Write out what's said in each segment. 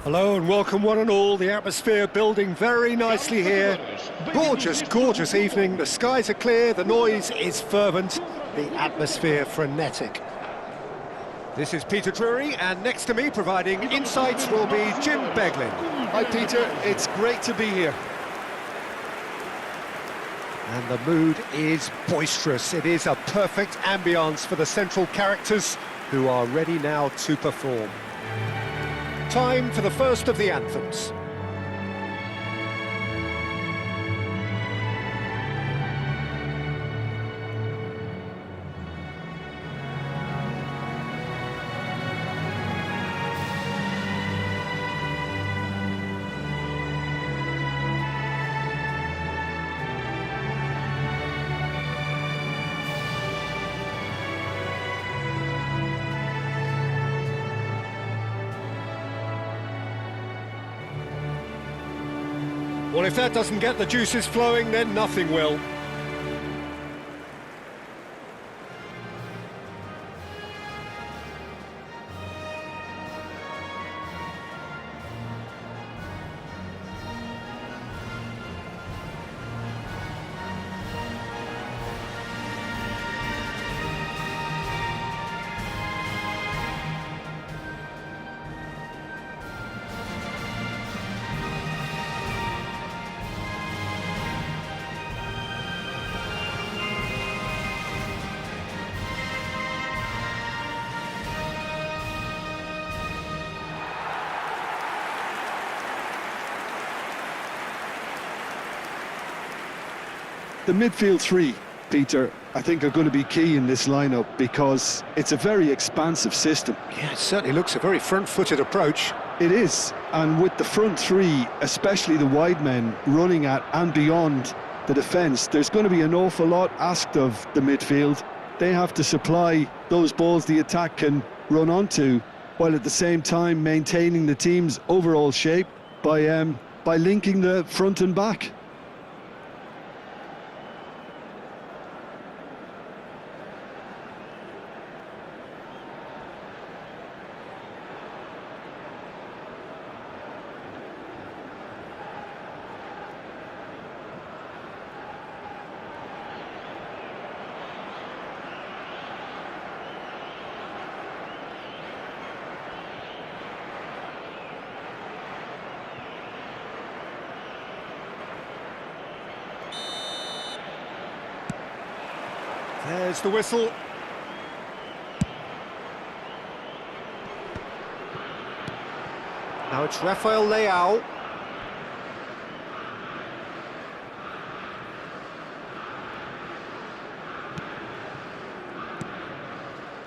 Hello and welcome one and all. The atmosphere building very nicely here. Gorgeous, gorgeous evening. The skies are clear, the noise is fervent, the atmosphere frenetic. This is Peter Drury, and next to me providing insights will be Jim Beglin. Hi Peter, it's great to be here. And the mood is boisterous. It is a perfect ambience for the central characters who are ready now to perform. Time for the first of the anthems. Well, if that doesn't get the juices flowing, then nothing will. The midfield three, Peter, I think are going to be key in this lineup because it's a very expansive system. Yeah, it certainly looks a very front-footed approach. It is, and with the front three, especially the wide men, running at and beyond the defence, there's going to be an awful lot asked of the midfield. They have to supply those balls the attack can run onto, while at the same time maintaining the team's overall shape by linking the front and back. There's the whistle. Now it's Rafael Leao.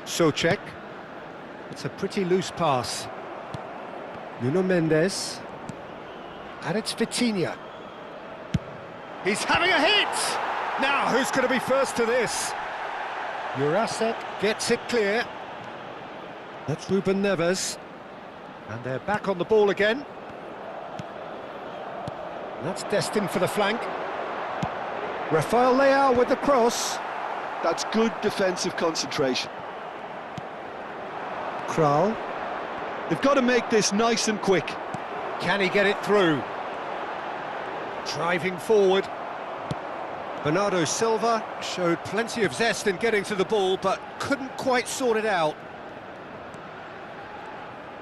Souček. It's a pretty loose pass. Nuno Mendes. And it's Vitinha. He's having a hit! Now, who's going to be first to this? Jurasek gets it clear. That's Ruben Neves. And they're back on the ball again. That's destined for the flank. Rafael Leao with the cross. That's good defensive concentration. Kral. They've got to make this nice and quick. Can he get it through? Driving forward. Bernardo Silva showed plenty of zest in getting to the ball, but couldn't quite sort it out.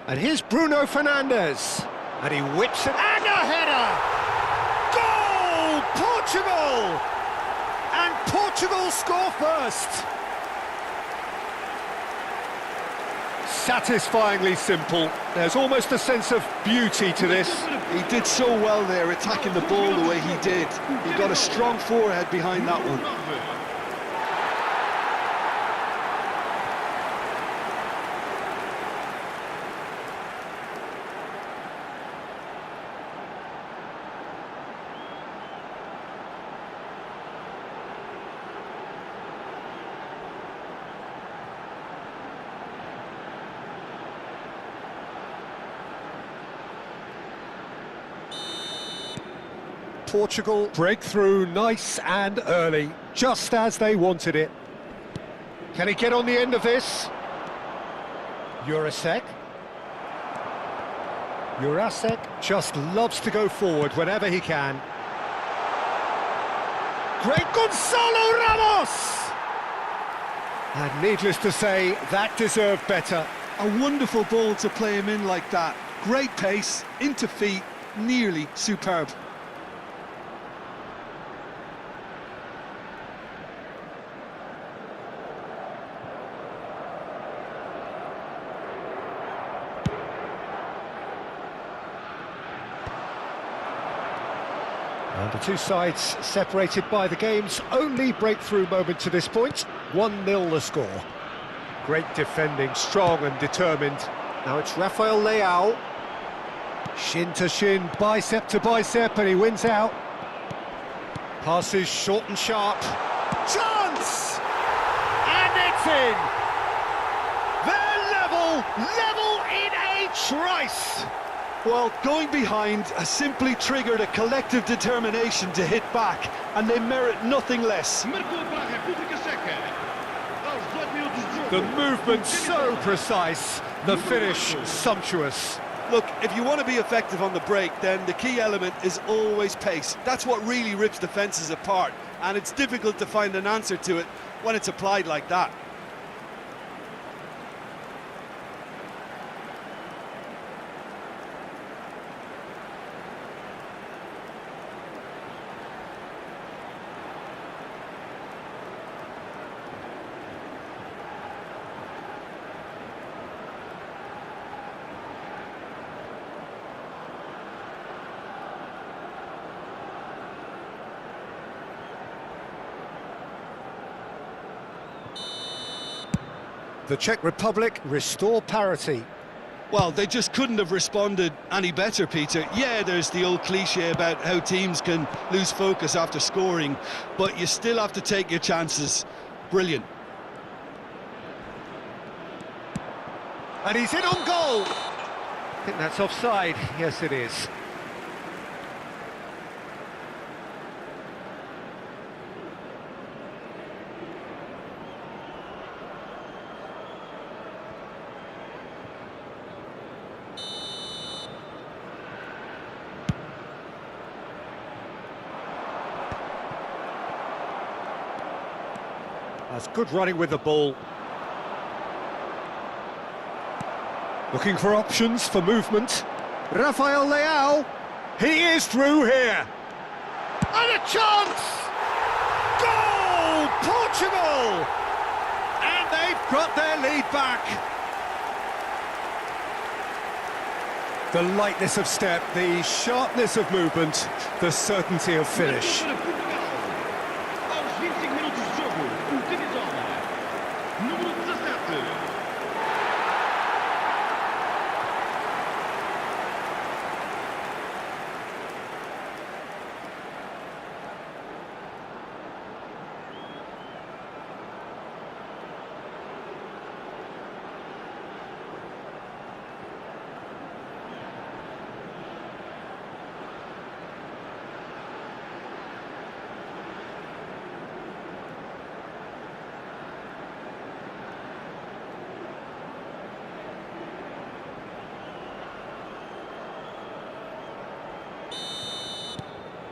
And here's Bruno Fernandes. And he whips it. And a header! Goal! Portugal! And Portugal score first. Satisfyingly simple. There's almost a sense of beauty to this. He did so well there, attacking the ball the way he did. He got a strong forehead behind that one. Portugal breakthrough nice and early, just as they wanted it. Can he get on the end of this? Jurasek. Jurasek just loves to go forward whenever he can. Great Gonzalo Ramos! And needless to say, that deserved better. A wonderful ball to play him in like that. Great pace, into feet, nearly superb. And the two sides separated by the game's only breakthrough moment to this point. 1-0 the score. Great defending, strong and determined. Now it's Rafael Leao. Shin to shin, bicep to bicep, and he wins out. Passes short and sharp. Chance! And it's in! They're level in a trice! Well, going behind has simply triggered a collective determination to hit back, and they merit nothing less. The movement so precise, the finish sumptuous. Look, if you want to be effective on the break, then the key element is always pace. That's what really rips defences apart, and it's difficult to find an answer to it when it's applied like that. The Czech Republic restore parity. Well, they just couldn't have responded any better, Peter. Yeah, there's the old cliche about how teams can lose focus after scoring, but you still have to take your chances. Brilliant. And he's in on goal! I think that's offside. Yes, it is. That's good running with the ball. Looking for options for movement. Rafael Leao. He is through here. And a chance! Goal! Portugal! And they've got their lead back. The lightness of step, the sharpness of movement, the certainty of finish.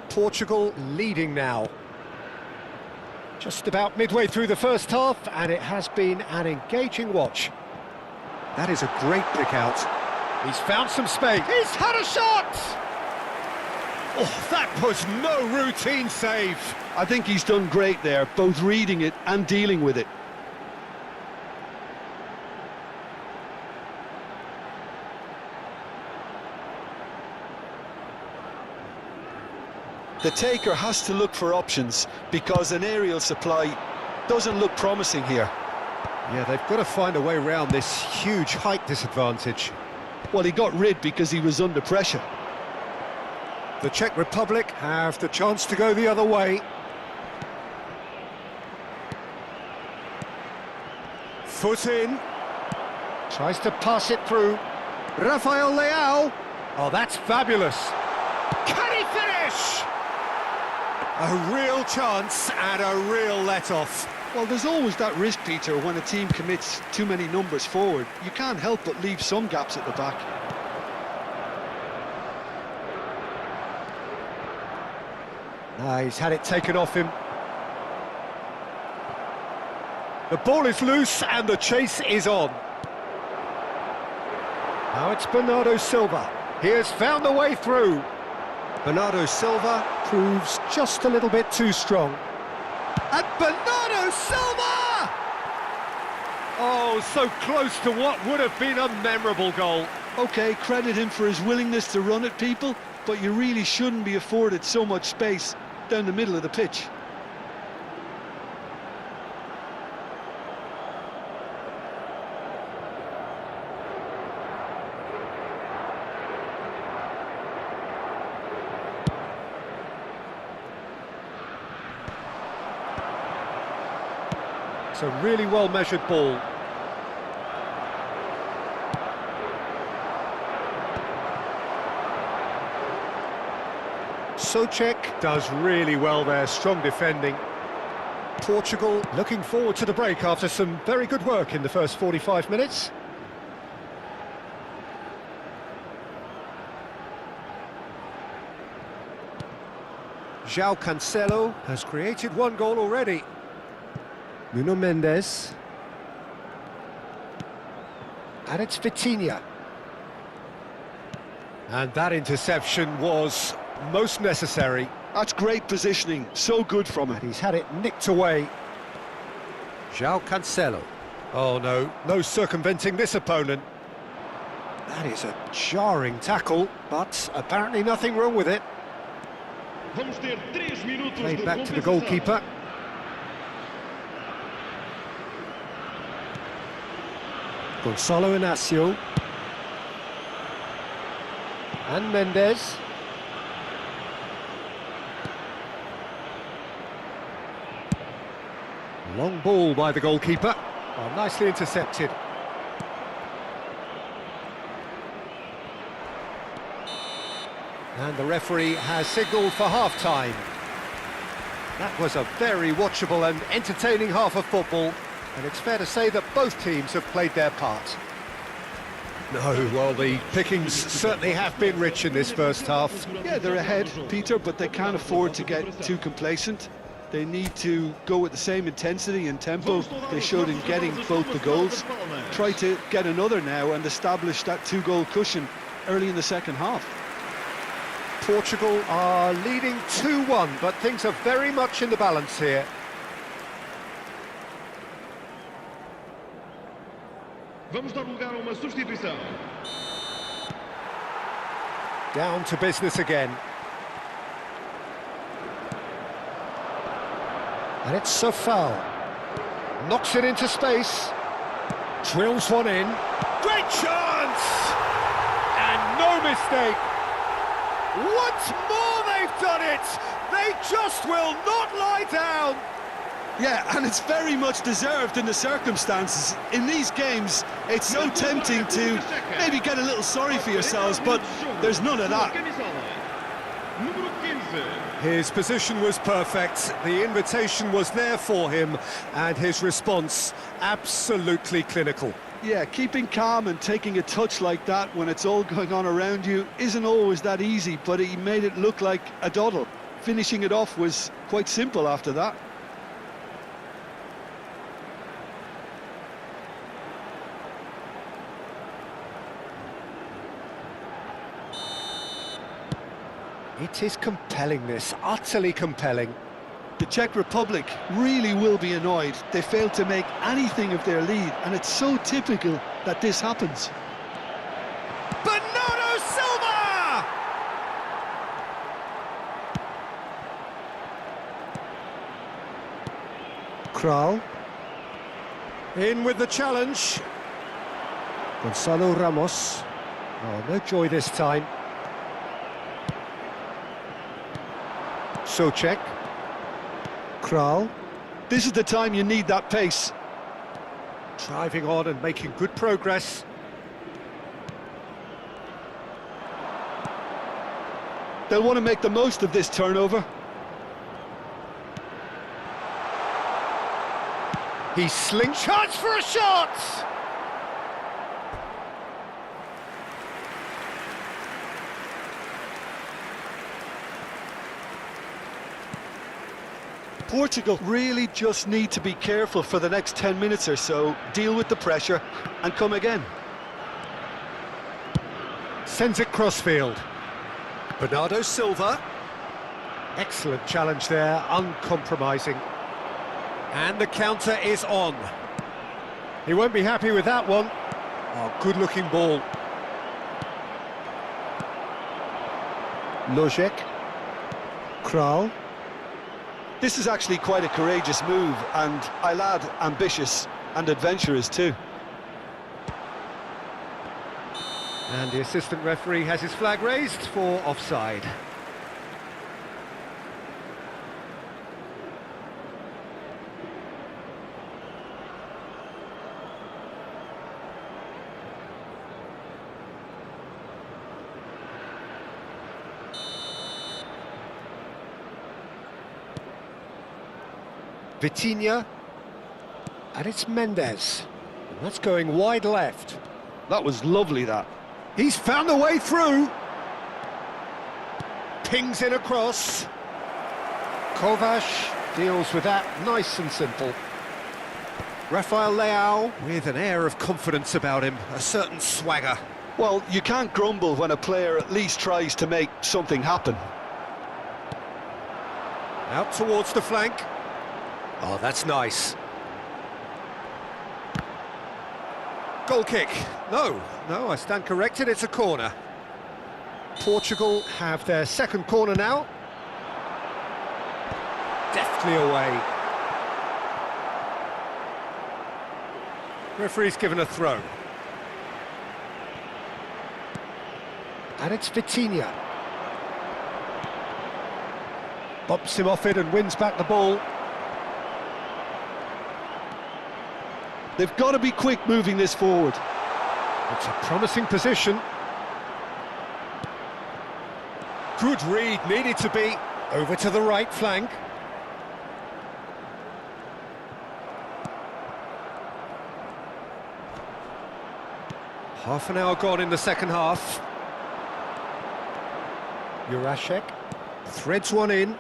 Portugal leading now. Just about midway through the first half, and it has been an engaging watch. That is a great pick out. He's found some space. He's had a shot! Oh, that was no routine save. I think he's done great there, both reading it and dealing with it. The taker has to look for options because an aerial supply doesn't look promising here. Yeah, they've got to find a way around this huge height disadvantage. Well, he got rid because he was under pressure. The Czech Republic have the chance to go the other way. Foot in. Tries to pass it through. Rafael Leao. Oh, that's fabulous. Can he finish? A real chance and a real let-off. Well, there's always that risk, Peter, when a team commits too many numbers forward. You can't help but leave some gaps at the back. He's had it taken off him. The ball is loose and the chase is on. Now it's Bernardo Silva. He has found the way through. Bernardo Silva proves just a little bit too strong. And Bernardo Silva! Oh, so close to what would have been a memorable goal. Okay, credit him for his willingness to run at people, but you really shouldn't be afforded so much space down the middle of the pitch. It's a really well-measured ball. Souček does really well there, strong defending. Portugal looking forward to the break after some very good work in the first 45 minutes. João Cancelo has created one goal already. Nuno Mendes. And it's Vitinha. And that interception was most necessary. That's great positioning, so good from him. He's had it nicked away. João Cancelo. Oh no, no circumventing this opponent. That is a jarring tackle, but apparently nothing wrong with it. Played back to the goalkeeper. Gonçalo Inácio. And Mendes. Long ball by the goalkeeper. Oh, nicely intercepted. And the referee has signalled for half-time. That was a very watchable and entertaining half of football, and it's fair to say that both teams have played their part. No, well, the pickings certainly have been rich in this first half. Yeah, they're ahead, Peter, but they can't afford to get too complacent. They need to go with the same intensity and tempo they showed in getting both the goals. Try to get another now and establish that two-goal cushion early in the second half. Portugal are leading 2-1, but things are very much in the balance here. Vamos dar lugar a uma substituição. Down to business again. And it's Sofal. Knocks it into space. Drills one in. Great chance! And no mistake. Once more they've done it! They just will not lie down! Yeah, and it's very much deserved in the circumstances. In these games, it's so tempting to maybe get a little sorry for yourselves, but there's none of that. His position was perfect, the invitation was there for him, and his response absolutely clinical. Yeah, keeping calm and taking a touch like that when it's all going on around you isn't always that easy, but he made it look like a doddle. Finishing it off was quite simple after that. It is compelling, this, utterly compelling. The Czech Republic really will be annoyed. They failed to make anything of their lead, and it's so typical that this happens. Bernardo Silva! Kral. In with the challenge. Gonçalo Ramos. Oh, no joy this time. Souček. Kral. This is the time you need that pace. Driving on and making good progress. They'll want to make the most of this turnover. He slingshots for a shot! Portugal really just need to be careful for the next 10 minutes or so, deal with the pressure and come again. Sends it crossfield. Bernardo Silva. Excellent challenge there, uncompromising. And the counter is on. He won't be happy with that one. Oh, good-looking ball. Lojek. Kral. This is actually quite a courageous move, and I'll add ambitious and adventurous too. And the assistant referee has his flag raised for offside. Vitinha, and it's Mendes. And that's going wide left. That was lovely, that. He's found a way through. Pings it across. Kovac deals with that nice and simple. Rafael Leao with an air of confidence about him, a certain swagger. Well, you can't grumble when a player at least tries to make something happen. Out towards the flank. Oh, that's nice. Goal kick. No, I stand corrected, it's a corner. Portugal have their second corner now. Deftly away. Referee's given a throw. And it's Vitinha. Bumps him off it and wins back the ball. They've got to be quick moving this forward. It's a promising position. Good read, needed to be. Over to the right flank. Half an hour gone in the second half. Jurasek threads one in.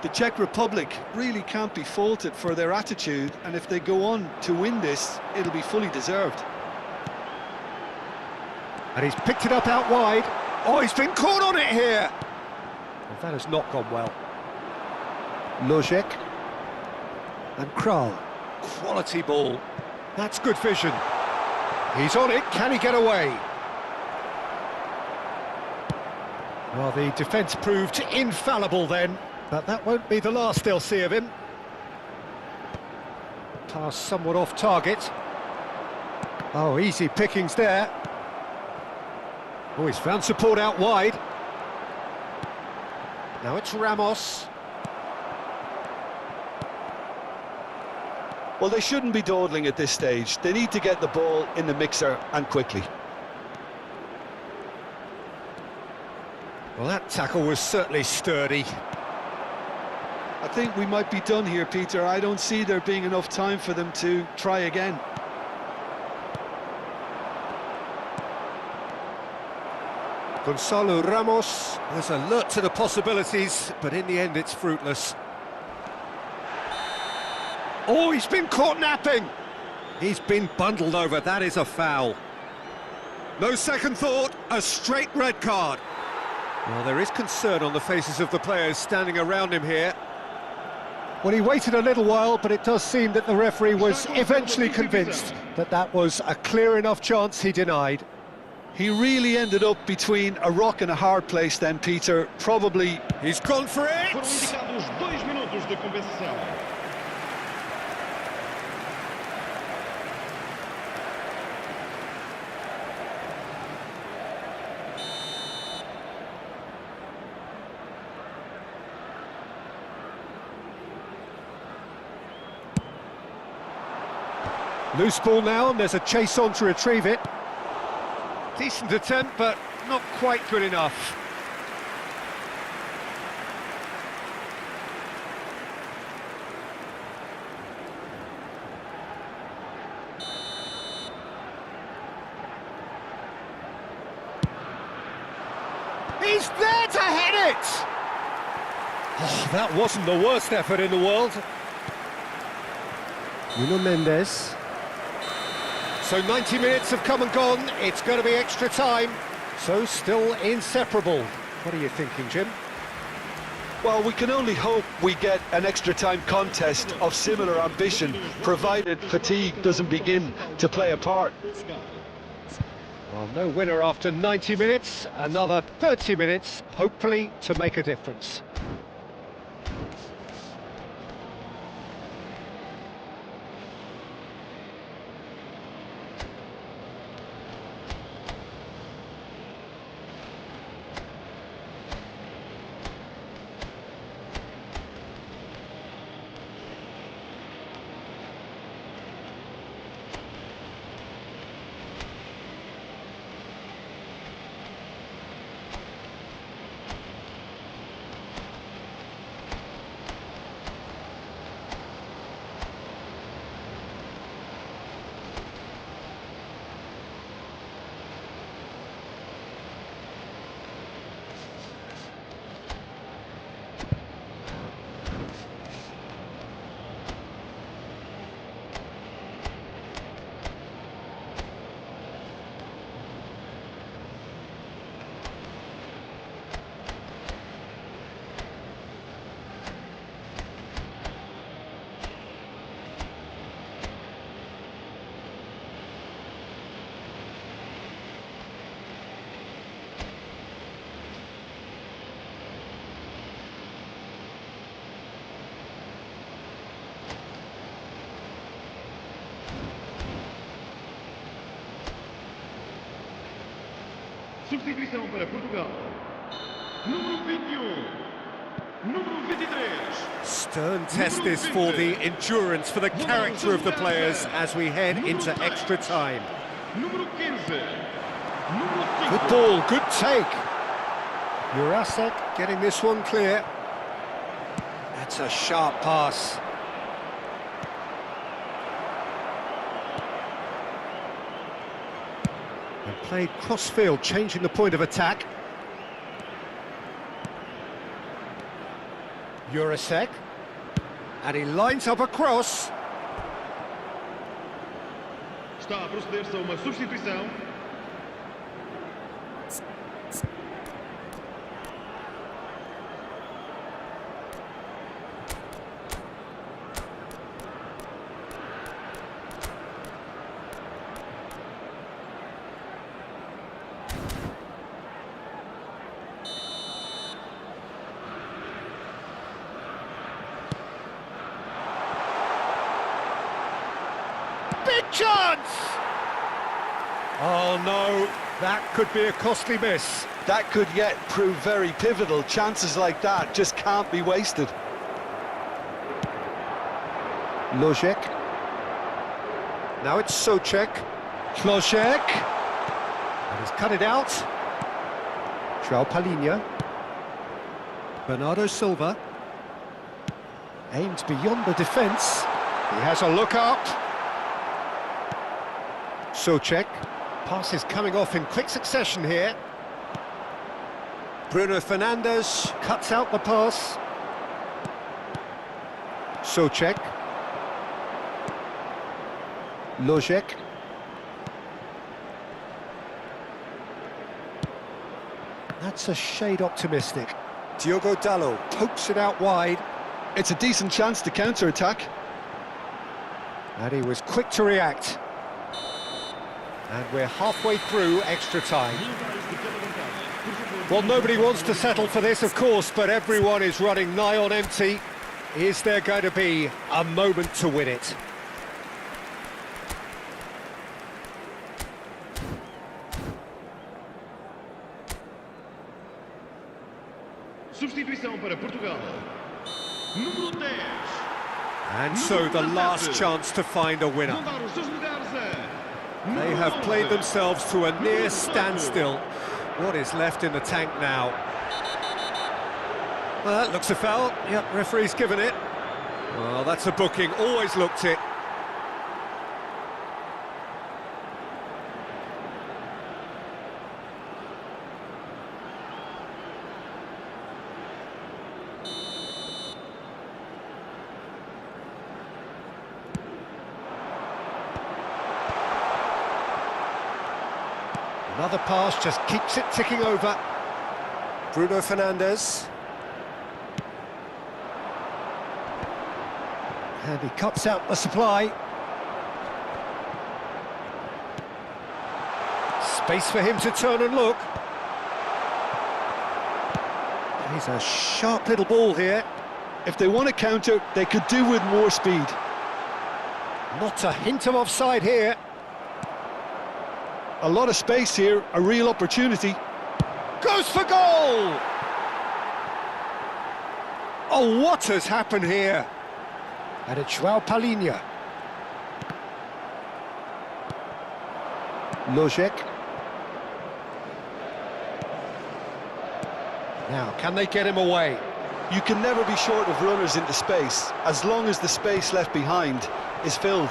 The Czech Republic really can't be faulted for their attitude, and if they go on to win this, it'll be fully deserved. And he's picked it up out wide. Oh, he's been caught on it here! Well, that has not gone well. Lojek. And Kral. Quality ball. That's good vision. He's on it, can he get away? Well, the defence proved infallible then. But that won't be the last they'll see of him. Pass somewhat off target. Oh, easy pickings there. Oh, he's found support out wide. Now it's Ramos. Well, they shouldn't be dawdling at this stage. They need to get the ball in the mixer, and quickly. Well, that tackle was certainly sturdy. I think we might be done here, Peter. I don't see there being enough time for them to try again. Gonzalo Ramos was alert to the possibilities, but in the end it's fruitless. Oh, he's been caught napping! He's been bundled over, that is a foul. No second thought, a straight red card. Well, there is concern on the faces of the players standing around him here. Well, he waited a little while, but it does seem that the referee was eventually convinced that that was a clear enough chance he denied. He really ended up between a rock and a hard place then, Peter. Probably... He's gone for it! Foram indicados 2 minutos de compensação. Loose ball now, and there's a chase on to retrieve it. Decent attempt, but not quite good enough. He's there to head it! Oh, that wasn't the worst effort in the world. Nuno Mendes. So 90 minutes have come and gone. It's going to be extra time. So still inseparable. What are you thinking, Jim? Well, we can only hope we get an extra time contest of similar ambition, provided fatigue doesn't begin to play a part. Well, no winner after 90 minutes. Another 30 minutes, hopefully, to make a difference. Substituição para Portugal. Número 21. Número 23. Stern test this for the endurance, for the character of the players as we head into extra time. Número 15. Número 5. Good ball, good take. Jurasek getting this one clear. That's a sharp pass. And played cross-field, changing the point of attack. Jurasek. And he lines up a cross. Está a proceder-se a uma substituição. Big chance! Oh no, that could be a costly miss. That could yet prove very pivotal. Chances like that just can't be wasted. Lojek. Now it's Souček. Lojek. And he's cut it out. João Palhinha. Bernardo Silva. Aims beyond the defence. He has a look up. Souček. Pass is coming off in quick succession here. Bruno Fernandes cuts out the pass. Souček. Lojek. That's a shade optimistic. Diogo Dalot pokes it out wide. It's a decent chance to counter-attack. And he was quick to react. And we're halfway through extra time. Well, nobody wants to settle for this, of course, but everyone is running nigh on empty. Is there going to be a moment to win it? Substituição para Portugal. Número 10. And so the last chance to find a winner. Vão dar os seus lugares a... They have played themselves to a near standstill. What is left in the tank now? Well, that looks a foul. Yep, referee's given it. Well, that's a booking. Always looked it. Another pass just keeps it ticking over. Bruno Fernandes. And he cuts out the supply. Space for him to turn and look. He's a sharp little ball here. If they want to counter, they could do with more speed. Not a hint of offside here. A lot of space here, a real opportunity. Goes for goal! Oh, what has happened here? And it's Joao Palhinha. Lojek. Now, can they get him away? You can never be short of runners into space, as long as the space left behind is filled.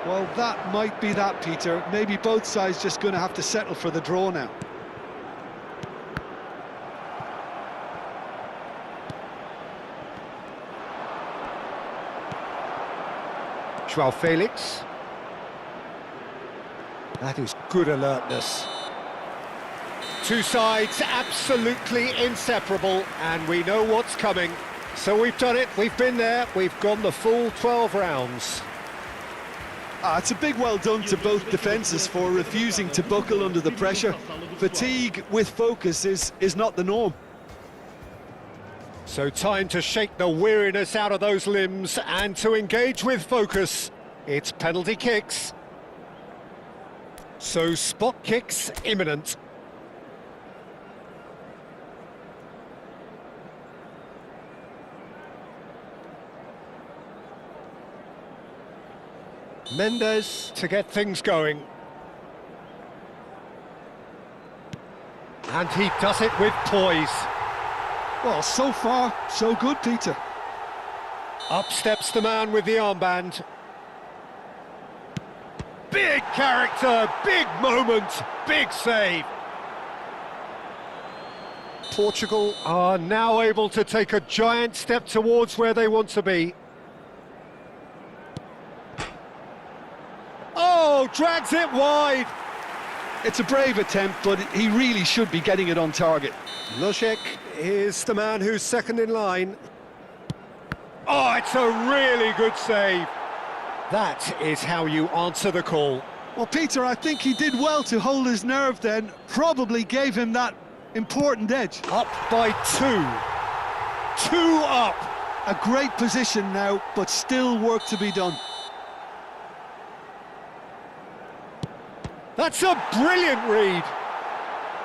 Well, that might be that, Peter. Maybe both sides just going to have to settle for the draw now. Joao Felix. That is good alertness. Two sides absolutely inseparable, and we know what's coming. So we've done it, we've been there, we've gone the full 12 rounds. It's a big well done to both defences for refusing to buckle under the pressure. Fatigue with focus is not the norm. So time to shake the weariness out of those limbs and to engage with focus. It's penalty kicks. So spot kicks imminent. Mendes to get things going. And he does it with poise. Well, so far, so good, Peter. Up steps the man with the armband. Big character, big moment, big save. Portugal are now able to take a giant step towards where they want to be. Oh, drags it wide. It's a brave attempt, but he really should be getting it on target. Lojek is the man who's second in line. Oh, it's a really good save. That is how you answer the call. Well, Peter, I think he did well to hold his nerve then. Probably gave him that important edge. Up by two. 2 up. A great position now, but still work to be done. That's a brilliant read.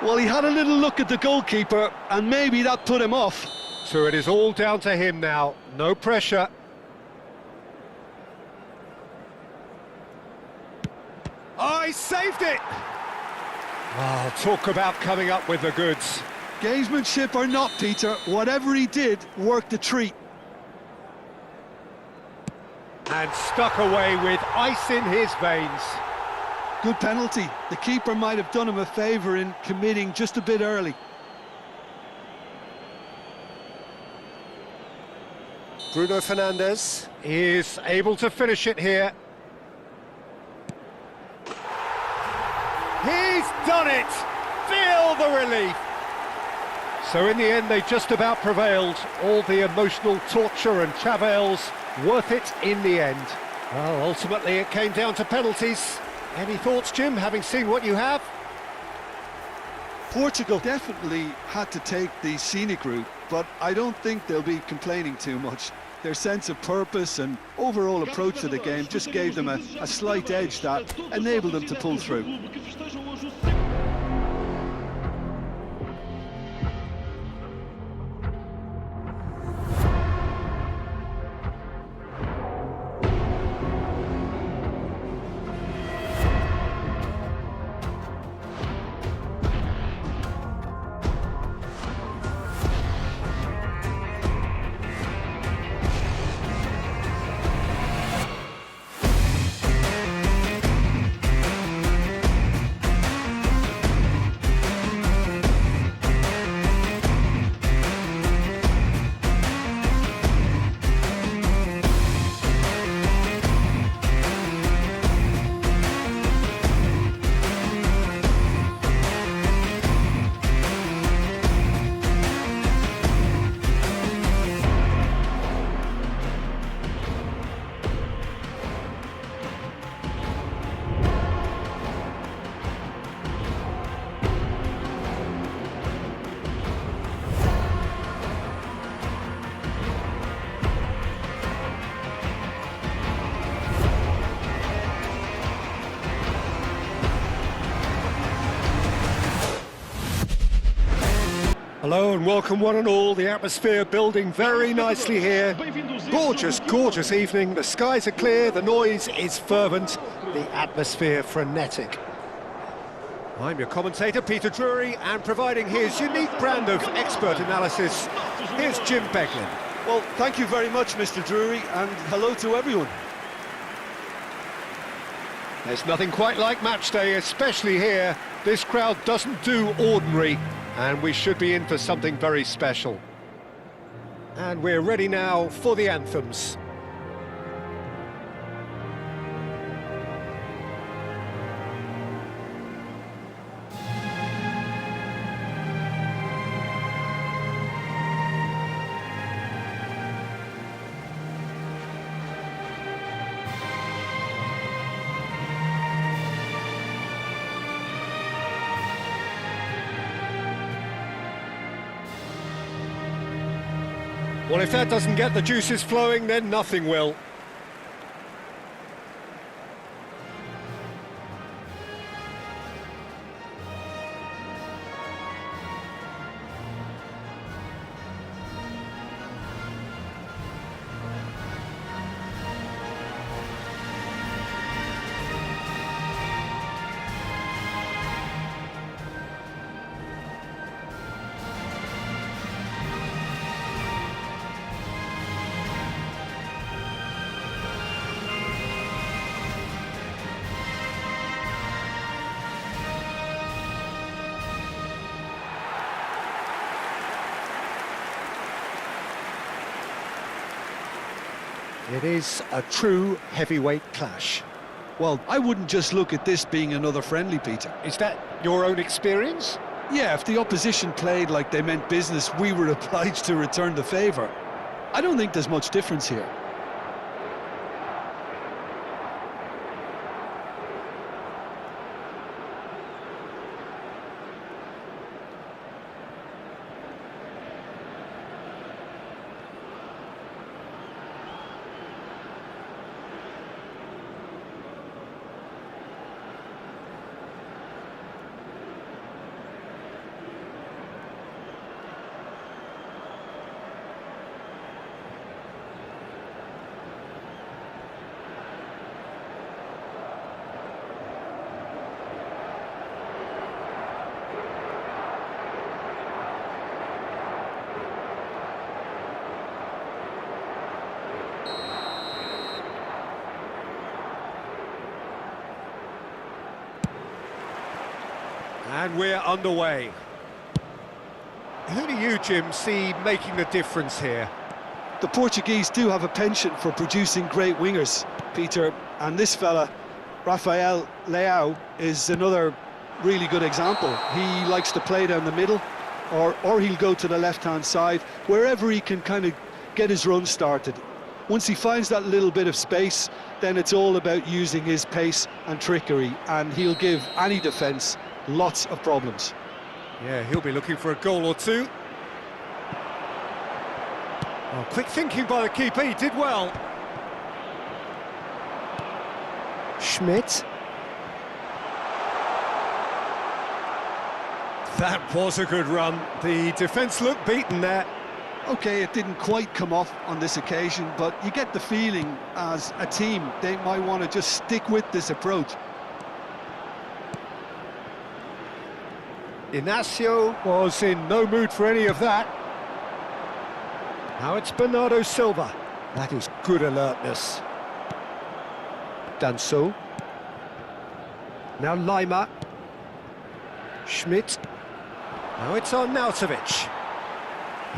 Well, he had a little look at the goalkeeper, and maybe that put him off. So it is all down to him now. No pressure. Oh, he saved it! Oh, talk about coming up with the goods. Gamesmanship or not, Peter, whatever he did worked a treat. And stuck away with ice in his veins. Good penalty. The keeper might have done him a favour in committing just a bit early. Bruno Fernandes is able to finish it here. He's done it! Feel the relief! So in the end, they just about prevailed. All the emotional torture and travails, worth it in the end. Well, ultimately it came down to penalties. Any thoughts, Jim, having seen what you have? Portugal definitely had to take the scenic route, but I don't think they'll be complaining too much. Their sense of purpose and overall approach to the game just gave them a slight edge that enabled them to pull through. Hello and welcome one and all. The atmosphere building very nicely here. Gorgeous, gorgeous evening. The skies are clear, the noise is fervent, the atmosphere frenetic. I'm your commentator, Peter Drury, and providing his unique brand of expert analysis, here's Jim Beglin. Well, thank you very much, Mr. Drury, and hello to everyone. There's nothing quite like match day, especially here. This crowd doesn't do ordinary, and we should be in for something very special. And we're ready now for the anthems. Well, if that doesn't get the juices flowing, then nothing will. It is a true heavyweight clash. Well, I wouldn't just look at this being another friendly, Peter. Is that your own experience? Yeah, if the opposition played like they meant business, we were obliged to return the favour. I don't think there's much difference here. And we're underway. Who do you, Jim, see making the difference here? The Portuguese do have a penchant for producing great wingers, Peter, and this fella, Rafael Leao, is another really good example. He likes to play down the middle, or he'll go to the left-hand side, wherever he can kind of get his run started. Once he finds that little bit of space, then it's all about using his pace and trickery, and he'll give any defence lots of problems. Yeah, he'll be looking for a goal or two. Oh, quick thinking by the keeper, he did well. Schmidt. That was a good run. The defence looked beaten there. Okay, it didn't quite come off on this occasion, but you get the feeling as a team they might want to just stick with this approach. Inacio was in no mood for any of that. Now it's Bernardo Silva. That is good alertness. Danso. Now Lima. Schmidt. Now it's Arnautovic.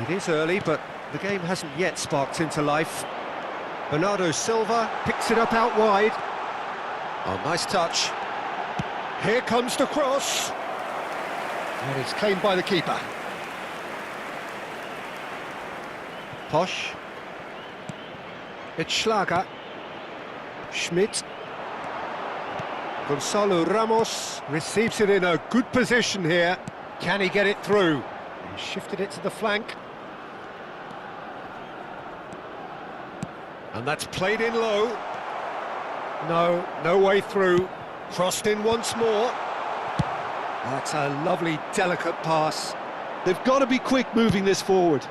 It is early, but the game hasn't yet sparked into life. Bernardo Silva picks it up out wide. Oh, nice touch. Here comes the cross. And it's claimed by the keeper. Posch. It's Schlager. Schmidt. Gonzalo Ramos receives it in a good position here. Can he get it through? He shifted it to the flank. And that's played in low. No, no way through. Crossed in once more. That's a lovely, delicate pass. They've got to be quick moving this forward.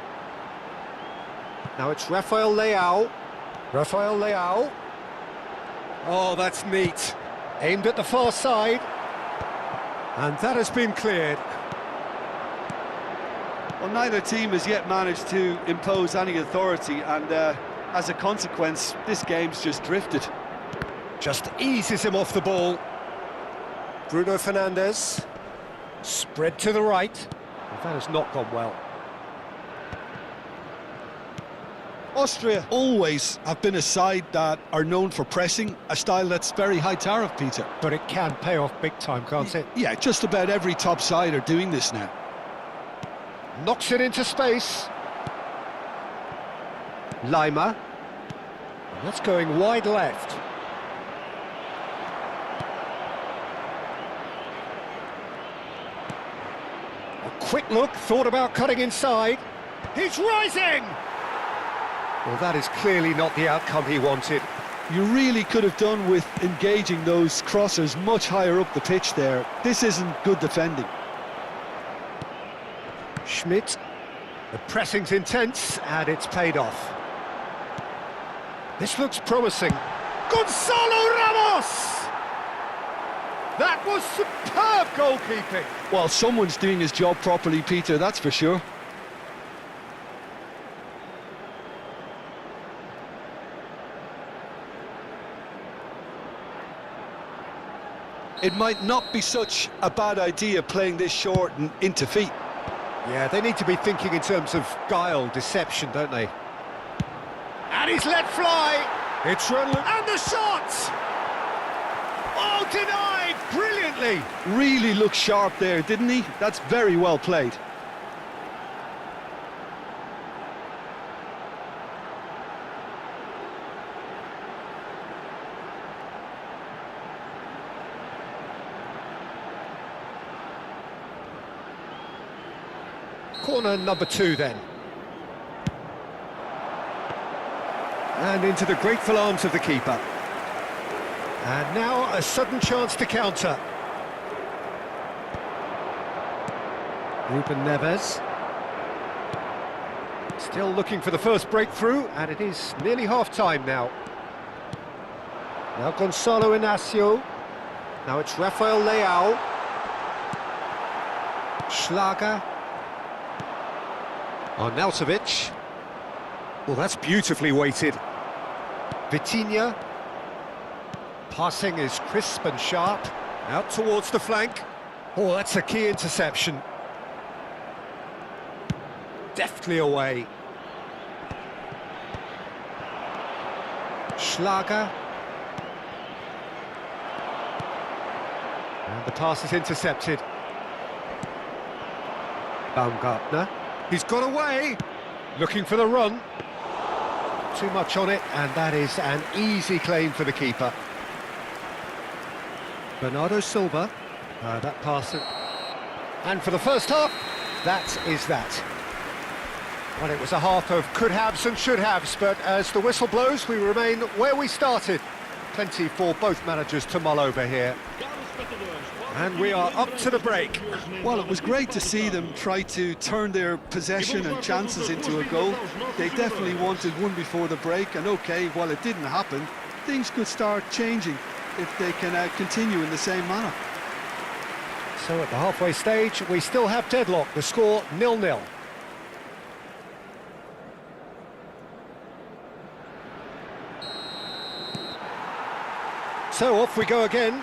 Now it's Rafael Leao. Rafael Leao. Oh, that's neat. Aimed at the far side. And that has been cleared. Well, neither team has yet managed to impose any authority, and as a consequence, this game's just drifted. Just eases him off the ball. Bruno Fernandes. Spread to the right. Well, that has not gone well. Austria always have been a side that are known for pressing, a style that's very high tariff, Peter. But it can pay off big time, can't it? Yeah, just about every top side are doing this now. Knocks it into space. Lima. And that's going wide left. A quick look, thought about cutting inside. He's rising! Well, that is clearly not the outcome he wanted. You really could have done with engaging those crossers much higher up the pitch there. This isn't good defending. Schmidt. The pressing's intense, and it's paid off. This looks promising. Gonzalo Ramos! That was superb goalkeeping. Well, someone's doing his job properly, Peter, that's for sure. It might not be such a bad idea playing this short and into feet. Yeah, they need to be thinking in terms of guile, deception, don't they? And he's let fly! It's run... And the shot! Oh, denied! Brilliantly! Really looked sharp there, didn't he? That's very well played. Corner number 2 then. And into the grateful arms of the keeper. And now a sudden chance to counter. Ruben Neves. Still looking for the first breakthrough, and it is nearly half-time now. Now Gonzalo Inacio. Now it's Rafael Leao. Schlager. Arnautovic. Well, that's beautifully weighted. Vitinha. Passing is crisp and sharp. Out towards the flank. Oh, that's a key interception. Deftly away. Schlager. And the pass is intercepted. Baumgartner. He's got away, looking for the run. Too much on it, and that is an easy claim for the keeper. Bernardo Silva, that pass. And for the first half, that is that. Well, it was a half of could-haves and should-haves, but as the whistle blows, we remain where we started. Plenty for both managers to mull over here. And we are up to the break. Well, it was great to see them try to turn their possession and chances into a goal. They definitely wanted one before the break, and okay, while it didn't happen, things could start changing if they can continue in the same manner. So at the halfway stage, we still have deadlock, the score 0-0. So off we go again.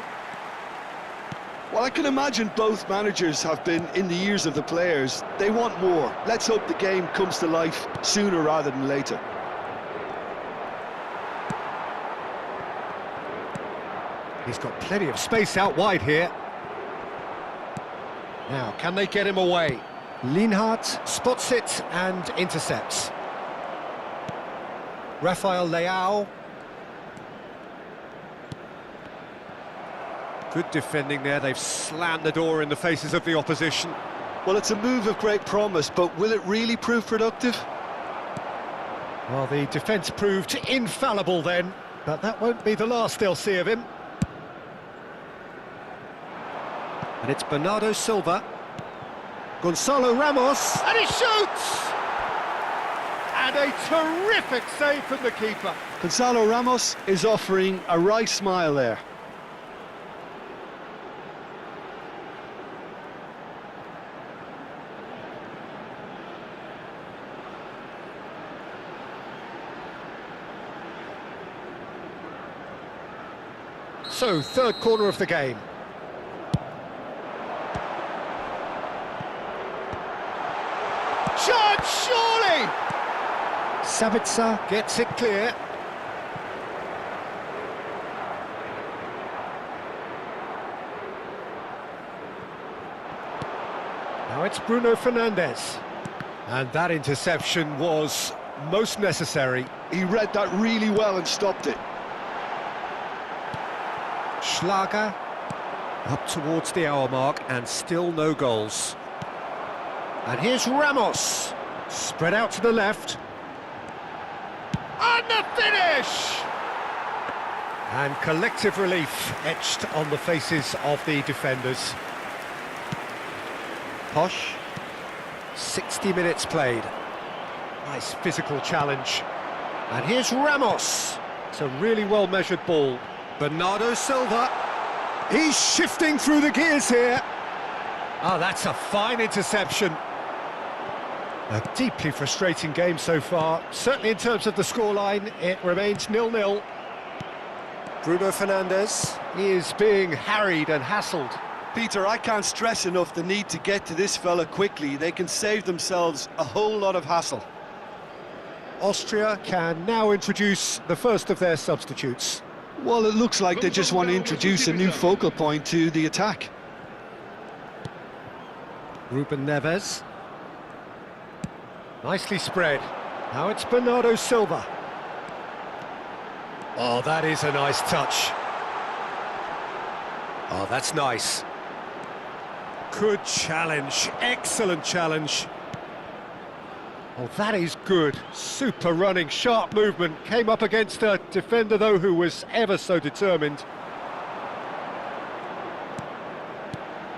Well, I can imagine both managers have been in the ears of the players. They want more. Let's hope the game comes to life sooner rather than later. He's got plenty of space out wide here. Now, can they get him away? Lienhart spots it and intercepts. Rafael Leao. Good defending there, they've slammed the door in the faces of the opposition. Well, it's a move of great promise, but will it really prove productive? Well, the defence proved infallible then, but that won't be the last they'll see of him. And it's Bernardo Silva. Gonzalo Ramos, and he shoots! And a terrific save from the keeper. Gonzalo Ramos is offering a wry smile there. So, third corner of the game. Shot, surely! Sabitzer gets it clear. Now it's Bruno Fernandes. And that interception was most necessary. He read that really well and stopped it. Schlager up towards the hour mark and still no goals. And here's Ramos, spread out to the left. And the finish! And collective relief etched on the faces of the defenders. Posh, 60 minutes played. Nice physical challenge. And here's Ramos. It's a really well-measured ball. Bernardo Silva, he's shifting through the gears here. Oh, that's a fine interception. A deeply frustrating game so far. Certainly in terms of the scoreline, it remains 0-0. Bruno Fernandes, he is being harried and hassled. Peter, I can't stress enough the need to get to this fella quickly. They can save themselves a whole lot of hassle. Austria can now introduce the first of their substitutes. Well, it looks like they just want to introduce a new focal point to the attack. Ruben Neves. Nicely spread. Now it's Bernardo Silva. Oh, that is a nice touch. Oh, that's nice. Good challenge. Excellent challenge. Oh, that is good. Super running, sharp movement. Came up against a defender, though, who was ever so determined.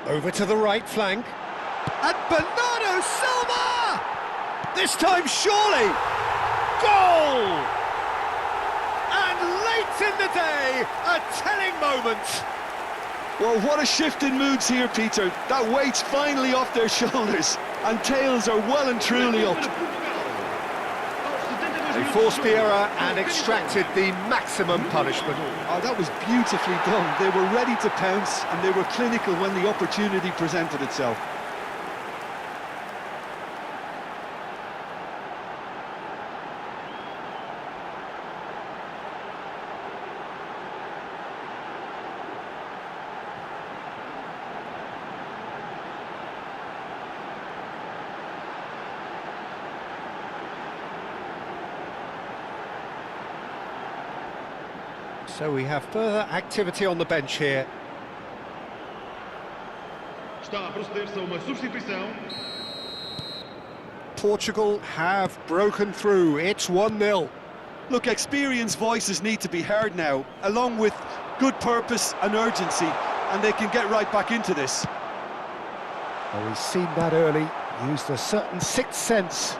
Over to the right flank. And Bernardo Silva! This time, surely! Goal! And late in the day, a telling moment. Well, what a shift in moods here, Peter. That weight's finally off their shoulders, and tails are well and truly up. They forced the error and extracted the maximum punishment. Oh, that was beautifully done. They were ready to pounce, and they were clinical when the opportunity presented itself. So we have further activity on the bench here. Está a proceder-se a uma substituição. Portugal have broken through. It's 1-0. Look, experienced voices need to be heard now, along with good purpose and urgency, and they can get right back into this. Well, we've seen that early. Used a certain sixth sense.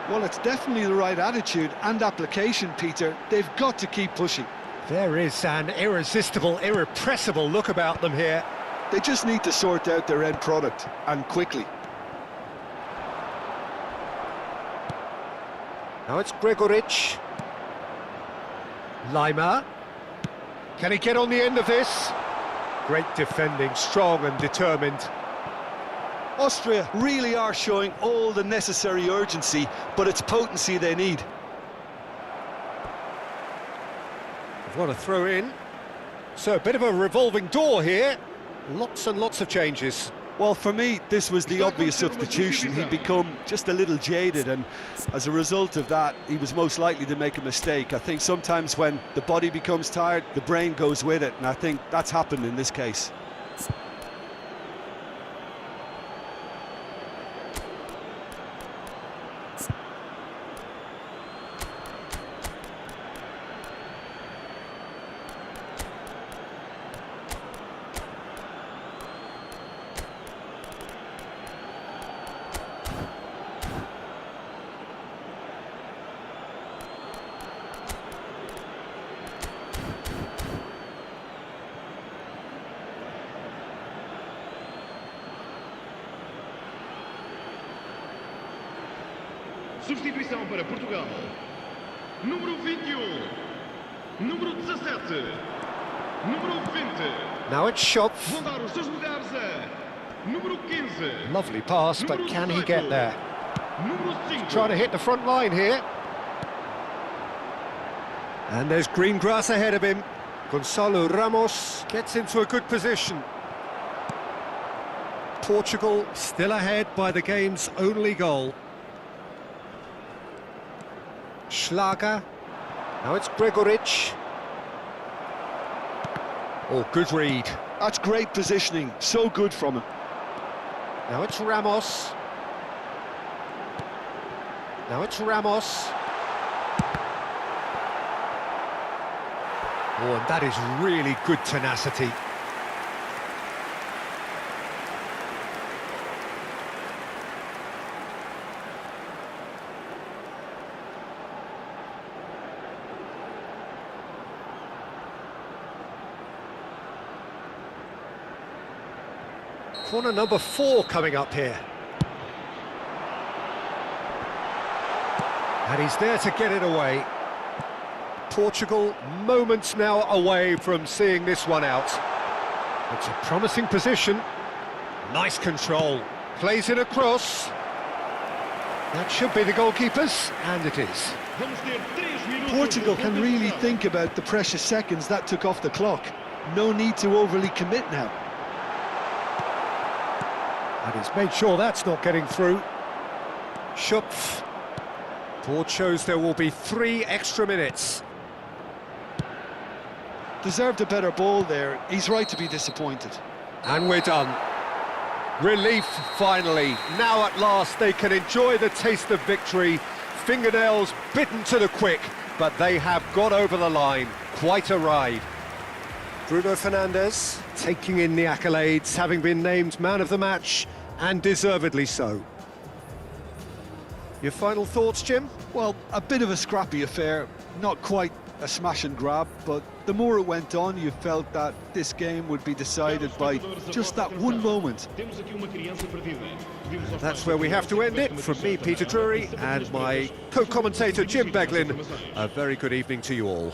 Well, it's definitely the right attitude and application, Peter. They've got to keep pushing. There is an irresistible, irrepressible look about them here. They just need to sort out their end product, and quickly. Now it's Gregoric. Lima. Can he get on the end of this? Great defending, strong and determined. Austria really are showing all the necessary urgency, but it's potency they need. What a throw in. So a bit of a revolving door here. Lots and lots of changes. Well, for me, this was the obvious substitution. He'd become just a little jaded, and as a result of that, he was most likely to make a mistake. I think sometimes when the body becomes tired, the brain goes with it, and I think that's happened in this case. Substituição para Portugal. Número 21. Número 17. Número 20. Now it's Schopf. Vão dar os seus lugares a número 15. Lovely pass, but can he get there? Número 5. Trying to hit the front line here. And there's green grass ahead of him. Gonçalo Ramos gets into a good position. Portugal still ahead by the game's only goal. Schlager. Now it's Gregoric. Oh, good read. That's great positioning, so good from him. Now it's Ramos. Now it's Ramos. Oh, and that is really good tenacity. Corner number 4 coming up here. And he's there to get it away. Portugal moments now away from seeing this one out. It's a promising position. Nice control. Plays it across. That should be the goalkeeper's, and it is. Vamos ter 3 minutos. Portugal can really think about the precious seconds that took off the clock. No need to overly commit now. And he's made sure that's not getting through. Schopf. Board shows there will be 3 extra minutes. Deserved a better ball there. He's right to be disappointed. And we're done. Relief, finally. Now at last they can enjoy the taste of victory. Fingernails bitten to the quick, but they have got over the line. Quite a ride. Bruno Fernandes taking in the accolades, having been named man of the match, and deservedly so. Your final thoughts, Jim? Well, a bit of a scrappy affair, not quite a smash and grab, but the more it went on, you felt that this game would be decided by just that one moment. Temos aqui uma criança perdida. That's where we have to end it. From me, Peter Drury, and my co-commentator, Jim Beglin, a very good evening to you all.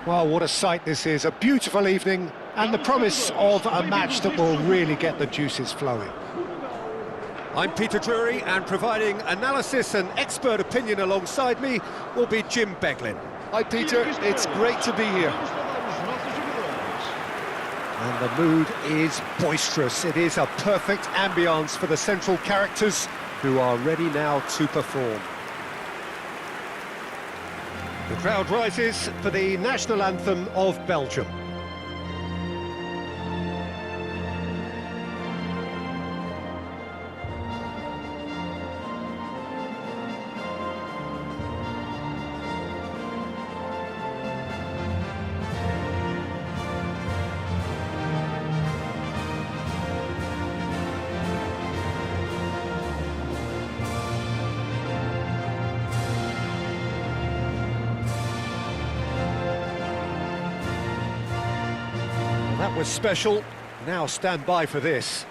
Well, what a sight this is. A beautiful evening and the promise of a match that will really get the juices flowing. I'm Peter Drury, and providing analysis and expert opinion alongside me will be Jim Beglin. Hi Peter, it's great to be here. And the mood is boisterous. It is a perfect ambience for the central characters who are ready now to perform. The crowd rises for the national anthem of Belgium. That was special. Now stand by for this.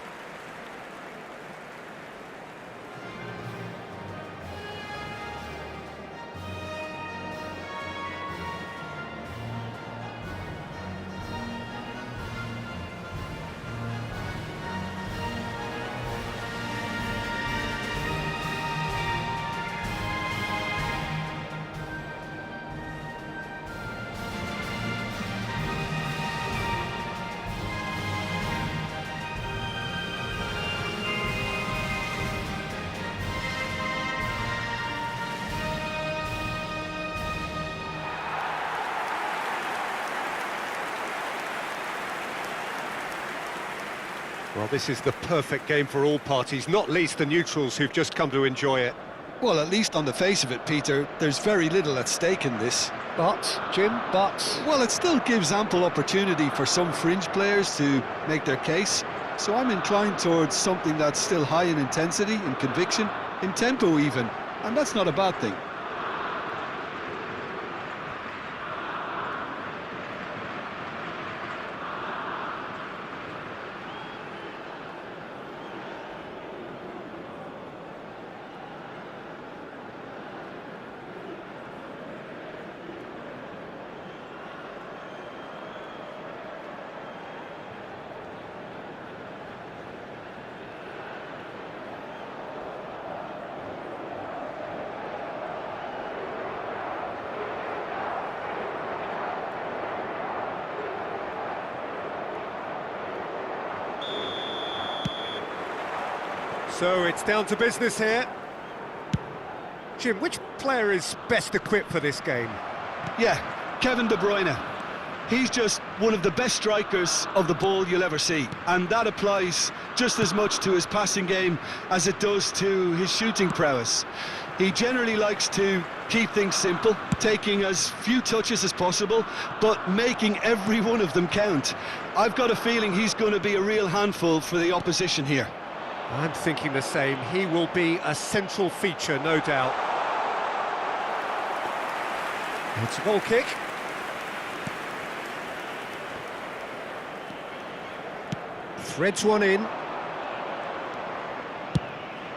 Well, this is the perfect game for all parties, not least the neutrals who've just come to enjoy it. Well, at least on the face of it, Peter, there's very little at stake in this. But, Jim, Well, it still gives ample opportunity for some fringe players to make their case. So I'm inclined towards something that's still high in intensity, in conviction, in tempo even. And that's not a bad thing. So it's down to business here. Jim, which player is best equipped for this game? Yeah, Kevin De Bruyne. He's just one of the best strikers of the ball you'll ever see. And that applies just as much to his passing game as it does to his shooting prowess. He generally likes to keep things simple, taking as few touches as possible, but making every one of them count. I've got a feeling he's going to be a real handful for the opposition here. I'm thinking the same. He will be a central feature, no doubt. It's a goal kick. Threads one in.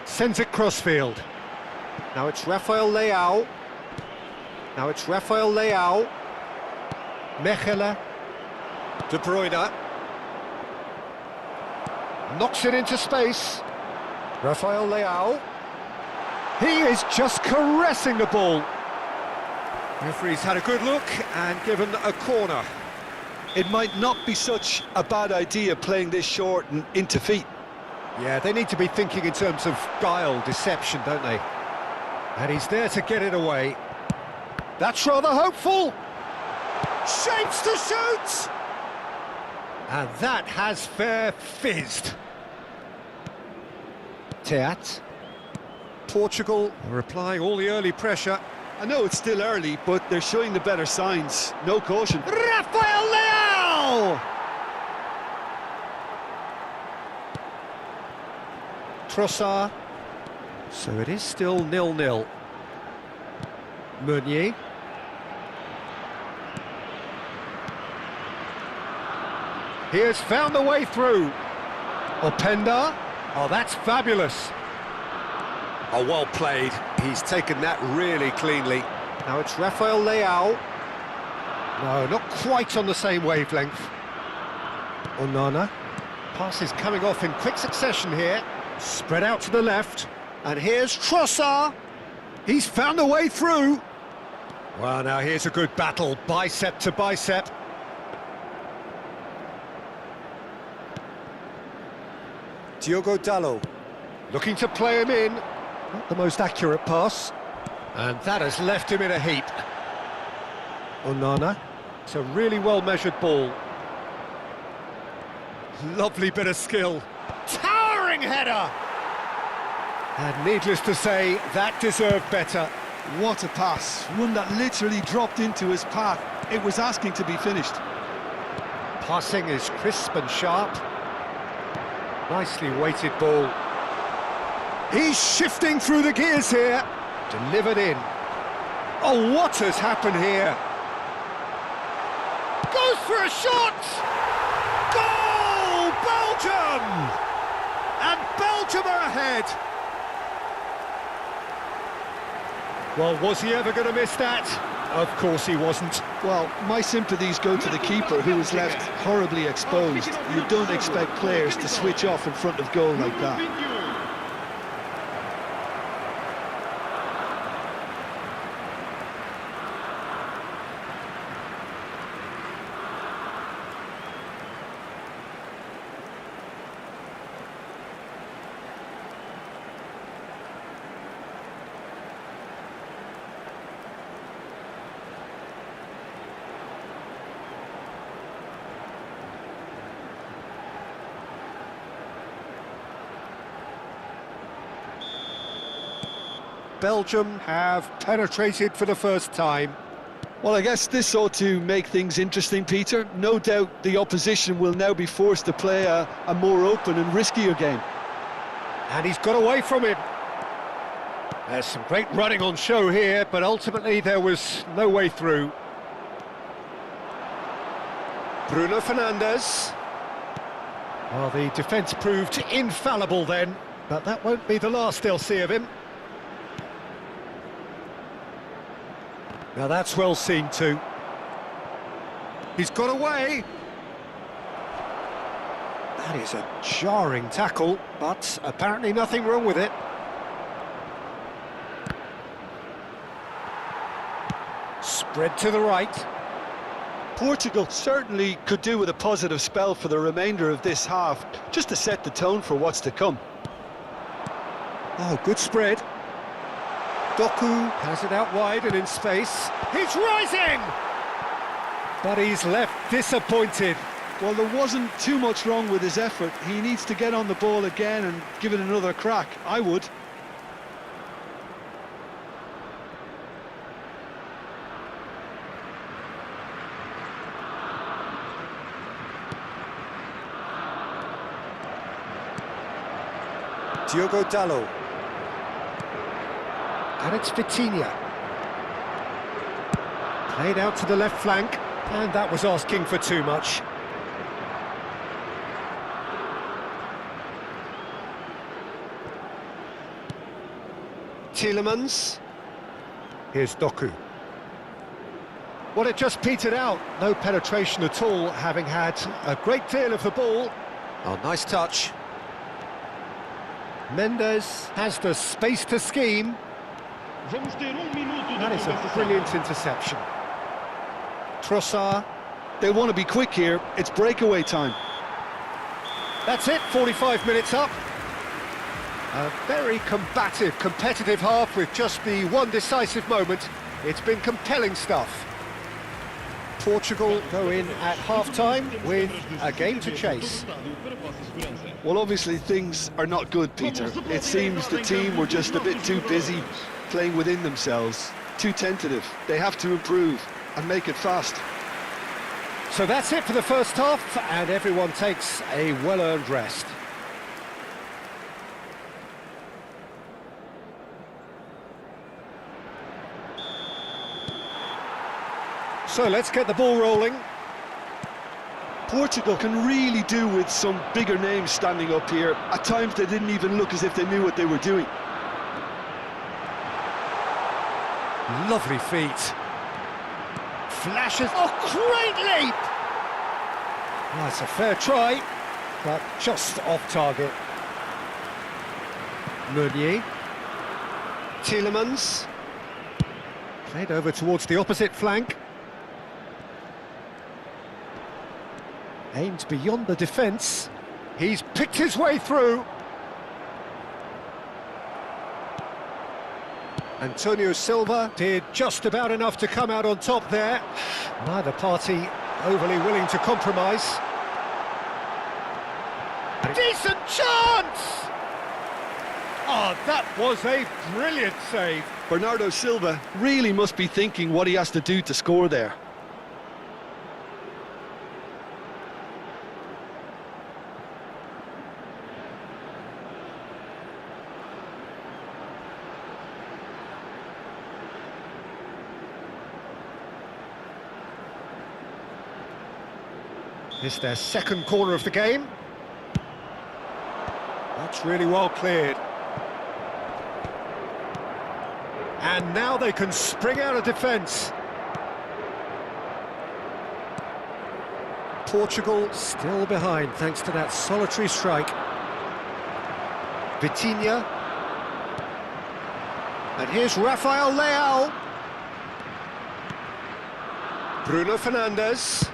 Sends it crossfield. Now it's Rafael Leao. Mechelen. De Bruyne. Knocks it into space. Rafael Leao. He is just caressing the ball. Referee's had a good look and given a corner. It might not be such a bad idea playing this short and into feet. Yeah, they need to be thinking in terms of guile, deception, don't they? And he's there to get it away. That's rather hopeful. Shapes to shoot! And that has fair fizzed. Teat. Portugal are applying all the early pressure. I know it's still early, but they're showing the better signs. No caution. Rafael Leao! Trossard. So it is still 0-0. Meunier. He has found the way through. Openda. Oh, that's fabulous. Oh, well played. He's taken that really cleanly. Now it's Rafael Leao. No, not quite on the same wavelength. Onana. Pass is coming off in quick succession here. Spread out to the left. And here's Trossard. He's found a way through. Well, now here's a good battle, bicep to bicep. Diogo Dalot. Looking to play him in. Not the most accurate pass. And that has left him in a heap. Onana. It's a really well-measured ball. Lovely bit of skill. Towering header! And needless to say, that deserved better. What a pass. One that literally dropped into his path. It was asking to be finished. Passing is crisp and sharp. Nicely weighted ball. He's shifting through the gears here. Delivered in. Oh, what has happened here? Goes for a shot! Goal! Belgium! And Belgium are ahead. Well, was he ever going to miss that? Of course he wasn't. Well, my sympathies go to the keeper, who was left horribly exposed. You don't expect players to switch off in front of goal like that. Belgium have penetrated for the first time. Well, I guess this ought to make things interesting, Peter. No doubt the opposition will now be forced to play a more open and riskier game. And he's got away from him. There's some great running on show here, but ultimately there was no way through. Bruno Fernandes. Well, the defence proved infallible then, but that won't be the last they'll see of him. Now that's well seen too. He's got away. That is a jarring tackle, but apparently nothing wrong with it. Spread to the right. Portugal certainly could do with a positive spell for the remainder of this half, just to set the tone for what's to come. Oh, good spread. Doku has it out wide and in space. He's rising! But he's left disappointed. Well, there wasn't too much wrong with his effort. He needs to get on the ball again and give it another crack. I would. Diogo Dalot. And it's Vitinha. Played out to the left flank, and that was asking for too much. Tielemans. Here's Doku. Well, it just petered out. No penetration at all, having had a great deal of the ball. Oh, nice touch. Mendes has the space to scheme. That is a brilliant interception. Trossard. They'll want to be quick here. It's breakaway time. That's it, 45 minutes up. A very combative, competitive half with just the one decisive moment. It's been compelling stuff. Portugal go in at half-time with a game to chase. Well, obviously things are not good, Peter. It seems the team were just a bit too busy playing within themselves, too tentative. They have to improve and make it fast. So that's it for the first half, and everyone takes a well-earned rest. So let's get the ball rolling. Portugal can really do with some bigger names standing up here. At times they didn't even look as if they knew what they were doing. Lovely feet. Flashes. Oh, great leap! That's a fair try, but just off target. Meunier. Tielemans. Played over towards the opposite flank. Aimed beyond the defence. He's picked his way through. Antonio Silva did just about enough to come out on top there. Neither party overly willing to compromise. Decent chance! Oh, that was a brilliant save. Bernardo Silva really must be thinking what he has to do to score there. It's their second corner of the game. That's really well cleared. And now they can spring out of defence. Portugal still behind thanks to that solitary strike. Vitinha. And here's Rafael Leao. Bruno Fernandes.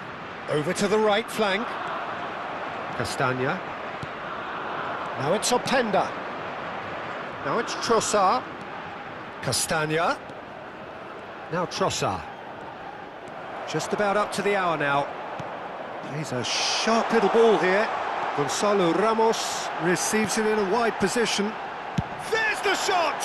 Over to the right flank. Castagna. Now it's Openda. Now it's Trossard. Castagna. Now Trossard. Just about up to the hour now. Plays a sharp little ball here. Gonzalo Ramos receives it in a wide position. There's the shot!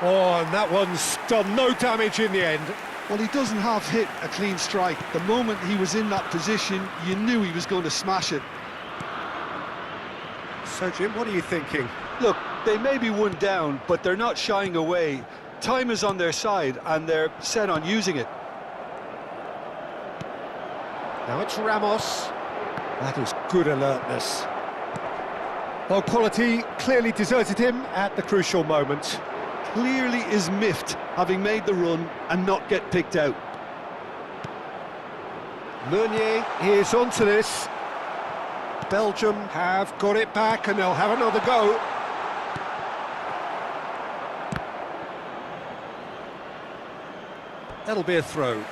Oh, and that one's done no damage in the end. Well, he doesn't have hit a clean strike. The moment he was in that position, you knew he was going to smash it. So, Jim, what are you thinking? Look, they may be one down, but they're not shying away. Time is on their side, and they're set on using it. Now it's Ramos. That is good alertness. Well, quality clearly deserted him at the crucial moment. Clearly is miffed, having made the run and not get picked out. Meunier is onto this. Belgium have got it back and they'll have another go. That'll be a throw.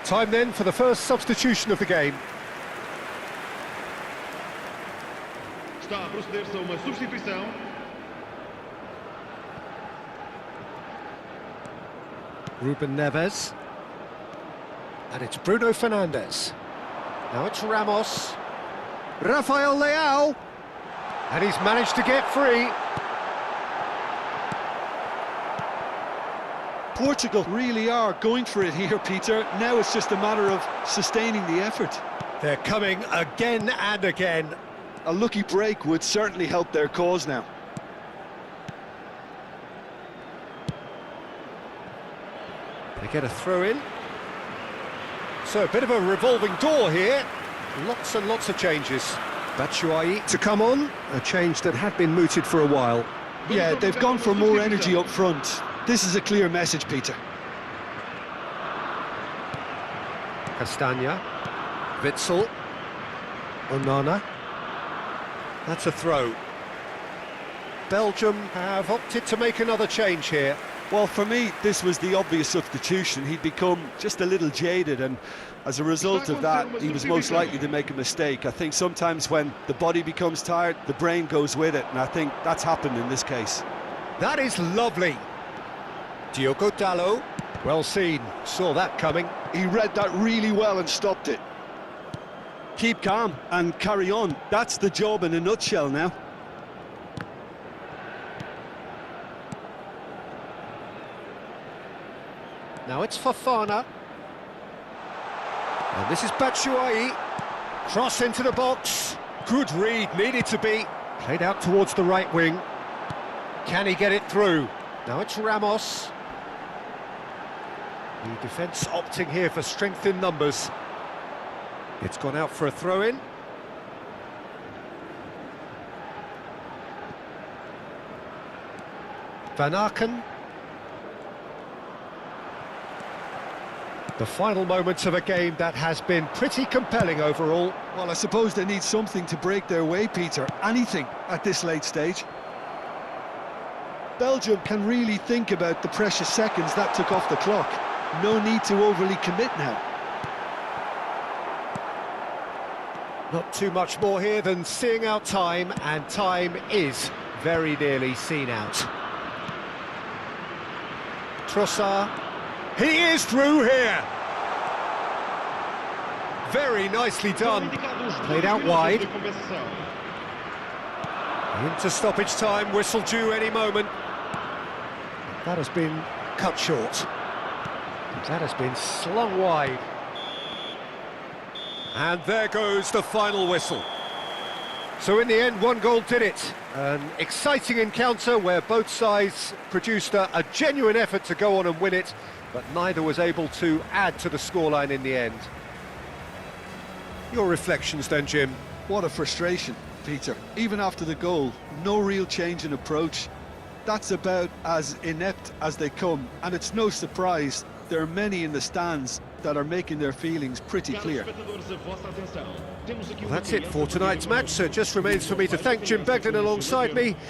Time then for the first substitution of the game. Está a proceder-se a uma substituição. Ruben Neves. And it's Bruno Fernandes. Now it's Ramos. Rafael Leao. And he's managed to get free. Portugal really are going for it here, Peter. Now it's just a matter of sustaining the effort. They're coming again and again. A lucky break would certainly help their cause now. They get a throw in. So a bit of a revolving door here. Lots and lots of changes. Batshuayi to come on, a change that had been mooted for a while. Yeah, they've gone for more energy up front. This is a clear message, Peter. Castagna, Witsel, Onana. That's a throw. Belgium have opted to make another change here. Well, for me, this was the obvious substitution. He'd become just a little jaded, and as a result of that, he was most likely to make a mistake. I think sometimes when the body becomes tired, the brain goes with it, and I think that's happened in this case. That is lovely. Diogo Dalot, well seen, saw that coming. He read that really well and stopped it. Keep calm and carry on. That's the job in a nutshell now. Now it's Fofana. And this is Batshuayi. Cross into the box. Good read, needed to be. Played out towards the right wing. Can he get it through? Now it's Ramos. The defence opting here for strength in numbers. It's gone out for a throw-in. Van Aken. The final moments of a game that has been pretty compelling overall. Well, I suppose they need something to break their way, Peter. Anything at this late stage. Belgium can really think about the precious seconds that took off the clock. No need to overly commit now. Not too much more here than seeing out time, and time is very nearly seen out. Trossard. He is through here. Very nicely done. Played out wide. Into stoppage time, whistle due any moment. That has been cut short. That has been slung wide. And there goes the final whistle. So in the end, one goal did it. An exciting encounter where both sides produced a genuine effort to go on and win it, but neither was able to add to the scoreline in the end. Your reflections then, Jim? What a frustration, Peter. Even after the goal, no real change in approach. That's about as inept as they come, and it's no surprise there are many in the stands that are making their feelings pretty clear. Well, that's it for tonight's match, so it just remains for me to thank Jim Beglin alongside me.